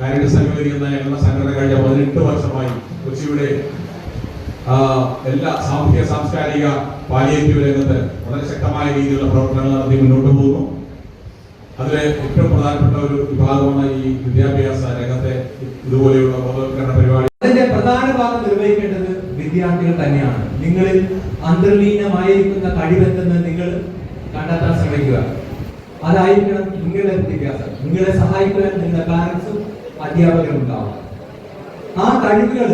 കാരിഡസ് അനുവദിക്കുന്ന ഞങ്ങളുടെ സംഘടന കഴിഞ്ഞ 18 വർഷമായി കൊച്ചിയുടെ എല്ലാ സാമൂഹ്യ സാംസ്കാരിക പാലിയേറ്റീവ് രംഗത്ത് വളരെ ശക്തമായ രീതിയിലുള്ള പ്രവർത്തനങ്ങൾ നടത്തി മുന്നോട്ട് പോകുന്നു. അതിലെ ഏറ്റവും പ്രധാനപ്പെട്ട ഒരു വിഭാഗമാണ് ഈ വിദ്യാഭ്യാസ രംഗത്തെ ഇതുപോലെയുള്ള ബോധവൽക്കരണ പരിപാടി. അതിന്റെ പ്രധാന ഭാഗം നിർവഹിക്കേണ്ടത് വിദ്യാർത്ഥികൾ തന്നെയാണ്. നിങ്ങളിൽ അന്തർലീനമായിരിക്കുന്ന കഴിവെന്തെന്ന് നിങ്ങൾ കണ്ടെത്താൻ ശ്രമിക്കുക. അതായിരിക്കണം നിങ്ങളുടെ വിദ്യാഭ്യാസം. നിങ്ങളെ സഹായിക്കാൻ നിങ്ങളുടെ പാരന്റ്സും അധ്യാപകരും ഉണ്ടാവും. ആ കഴിവുകൾ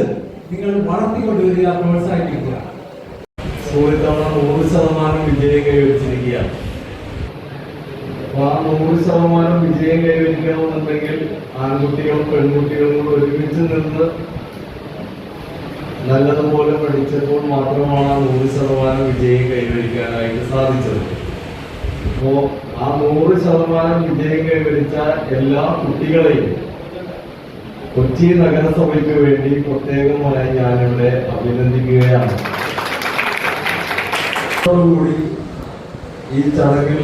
നിങ്ങൾ വളർത്തിക്കൊണ്ടുവരിക, പ്രോത്സാഹിപ്പിക്കുക. സ്കൂളിൽ തവണ 100% വിജയം കൈവരിച്ചിരിക്കുകയാണ്. ആ 100% വിജയം കൈവരിക്കണമെന്നുണ്ടെങ്കിൽ ആൺകുട്ടികളും പെൺകുട്ടികളും കൂടെ ഒരുമിച്ച് നിന്ന് നല്ലതുപോലെ പഠിച്ചപ്പോൾ മാത്രമാണ് ആ 100% വിജയം കൈവരിക്കാനായിട്ട് സാധിച്ചത്. അപ്പോൾ ആ 100% വിജയം കൈവരിച്ച എല്ലാ കുട്ടികളെയും കൊച്ചി നഗരസഭയ്ക്ക് വേണ്ടി പ്രത്യേകമായി ഞാനിവിടെ അഭിനന്ദിക്കുകയാണ്. കൂടി ഈ ചടങ്ങിൽ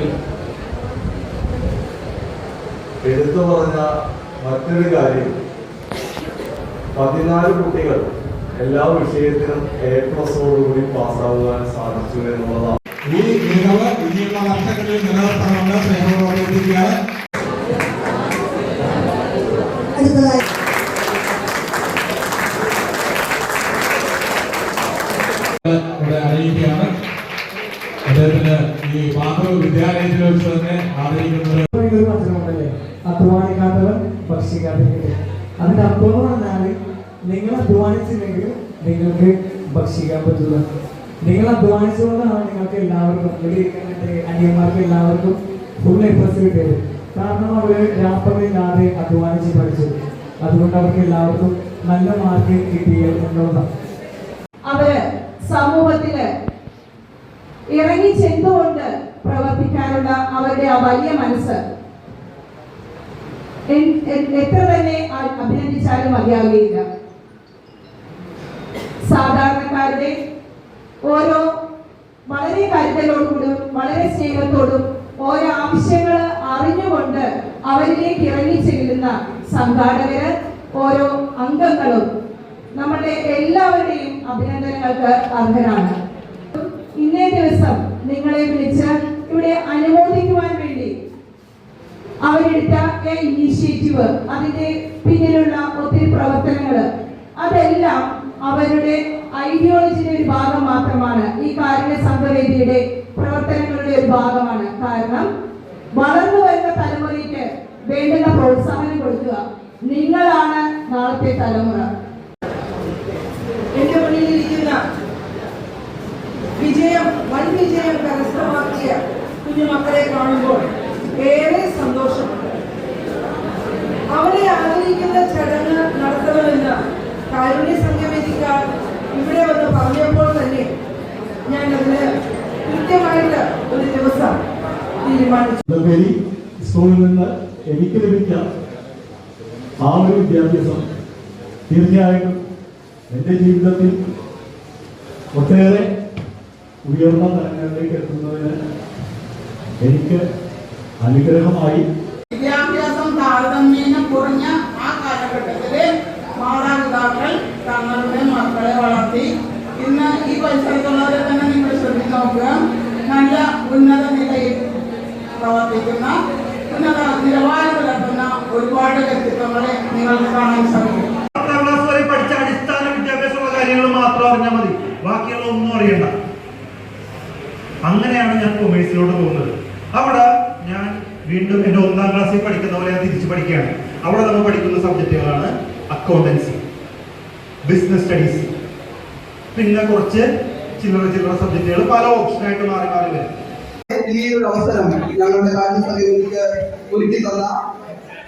എടുത്തു പറഞ്ഞ മറ്റൊരു കാര്യം, 14 കുട്ടികൾ എല്ലാ വിഷയത്തിലും A+ഓടുകൂടി പാസ്സാകാൻ സാധിച്ചു എന്നുള്ളതാണ്. ഈ മികവ് ഇനിയുള്ള വർഷങ്ങളിൽ നിലനിർത്തണമെന്ന് സ്നേഹപൂർവ്വം അഭ്യർത്ഥിക്കുകയാണ്. അറിയിക്കുകയാണ് അദ്ദേഹത്തിന് ഈ മാതൃ വിദ്യാലയത്തിൽ വെച്ച് തന്നെ ആദരിക്കുന്നത്. അധ്വാനിക്കാത്തവർ ഭക്ഷിക്കാതിരിക്കട്ടെ. അതിന്റെ അർത്ഥം പറഞ്ഞാൽ നിങ്ങൾ അധ്വാനിച്ചില്ലെങ്കിൽ നിങ്ങൾക്ക് ഭക്ഷിക്കാൻ പറ്റില്ല. നിങ്ങൾ അധ്വാനിച്ചുകൊണ്ടാണ് നിങ്ങൾക്ക് എല്ലാവർക്കും ഇവിടെ അനിയന്മാർക്ക് എല്ലാവർക്കും ഫുൾ A+ കിട്ടിയത്. കാരണം അവര് രാപ്പകലില്ലാതെ അധ്വാനിച്ച് പഠിച്ചു. അതുകൊണ്ട് അവർക്ക് എല്ലാവർക്കും നല്ല മാർക്ക് കിട്ടിയെന്നുള്ളതാണ്. അവര് സമൂഹത്തില് ഇറങ്ങി ചെന്നുകൊണ്ട് പ്രവർത്തിക്കാനുള്ള അവരുടെ ആ വലിയ മനസ്സ് എത്ര തന്നെ അഭിനന്ദിച്ചാലും മതിയാവുകയില്ല. സാധാരണക്കാരുടെ ഓരോ വളരെ കരുതലോടുകൂടും വളരെ സ്നേഹത്തോടും ഓരോ ആവശ്യങ്ങൾ അറിഞ്ഞുകൊണ്ട് അവരിലേക്ക് ഇറങ്ങി ചെല്ലുന്ന സംഘാടകര്, ഓരോ അംഗങ്ങളും നമ്മുടെ എല്ലാവരുടെയും അഭിനന്ദനങ്ങൾക്ക് അർഹരാണ്. ഇന്നേ ദിവസം നിങ്ങളെ വിളിച്ച് ഇവിടെ അനുമോദിക്കുവാൻ വേണ്ടി അവരെടുത്ത ഇനീഷ്യേറ്റീവ്, അതിന്റെ പിന്നിലുള്ള ഒത്തിരി പ്രവർത്തനങ്ങൾ, അതെല്ലാം അവരുടെ ഐഡിയോളജിയുടെ ഒരു ഭാഗം മാത്രമാണ്. ഈ കാരുണ്യ സംഘവേദിയുടെ പ്രവർത്തനങ്ങളുടെ ഒരു ഭാഗമാണ്. കാരണം വളർന്നു വരുന്ന തലമുറയ്ക്ക് വേണ്ടുന്ന പ്രോത്സാഹനം കൊടുക്കുക നിങ്ങളാണ് നാളത്തെ തലമുറ. എന്റെ മുന്നിലിരിക്കുന്ന വൻ വിജയം കരസ്ഥമാക്കിയ കുഞ്ഞുമക്കളെ കാണുമ്പോൾ ഏറെ സന്തോഷമുണ്ട്. അവരെ ആദരിക്കുന്ന ചടങ്ങ് നടത്തണമെന്ന് കാരുണ്യ സംഘവേദിക്കാർ ഇവിടെ വന്ന് പറഞ്ഞപ്പോൾ തന്നെ ഞാൻ അതിന് കൃത്യമായിട്ട് ഒരു ദിവസം തീരുമാനിച്ചു. സ്കൂളിൽ നിന്ന് എനിക്ക് ലഭിച്ച ആ ഒരു വിദ്യാഭ്യാസം തീർച്ചയായിട്ടും എൻ്റെ ജീവിതത്തിൽ ഒട്ടേറെ ഉയർന്ന തലങ്ങളിലേക്ക് എത്തുന്നതിന് എനിക്ക് അനുഗ്രഹമായി. വിദ്യാഭ്യാസം താരതമ്യേന കുറഞ്ഞ ആ കാലഘട്ടത്തില് മാതാപിതാക്കൾ തങ്ങളുടെ മക്കളെ വളർത്തി ഇന്ന് ഈ പരിസരത്തുള്ളവരെ തന്നെ നിങ്ങൾ ശ്രദ്ധിച്ചു നോക്കുക. നല്ല ഉന്നത നിലയിൽ പ്രവർത്തിക്കുന്ന, ഉന്നത നിലവാരം പുലർത്തുന്ന ഒരുപാട് വ്യക്തിത്വങ്ങളെ നിങ്ങൾക്ക് കാണാൻ സാധിക്കും. പഠിച്ച അടിസ്ഥാന വിദ്യാഭ്യാസമുള്ള കാര്യങ്ങൾ മാത്രം അറിഞ്ഞാൽ മതി, ബാക്കിയുള്ള ഒന്നും അറിയണ്ട. അങ്ങനെയാണ് ഞാൻ കൊമേഴ്സിലോട്ട് പോകുന്നത്. അവിടെ ഞാൻ വീണ്ടും എൻ്റെ 1ാം ക്ലാസ്സിൽ പഠിക്കുന്ന പോലെ ഞാൻ തിരിച്ചു പഠിക്കുകയാണ്. അവിടെ നമ്മൾ പഠിക്കുന്ന സബ്ജക്റ്റുകളാണ് അക്കൗണ്ടൻസി, ബിസിനസ് സ്റ്റഡീസ്, പിന്നെ കുറച്ച് ചില്ലറ സബ്ജക്റ്റുകൾ പല ഓപ്ഷനായിട്ട് മാറി വരും. ഈ ഒരു അവസരം ഞങ്ങളുടെ കാര്യസഭയിലേക്ക് ഒരുക്കി തന്ന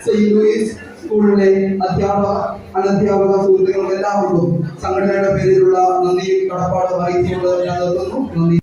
സെയിന്റ് ലൂയിസ് സ്കൂളിലെ അധ്യാപക അനധ്യാപക സുഹൃത്തുക്കൾക്ക് എല്ലാവർക്കും സംഘടനയുടെ പേരിലുള്ള നന്ദിയും കടപ്പാടും അറിയിച്ചുകൊണ്ട് ഞാൻ നിർത്തുന്നു. നന്ദി.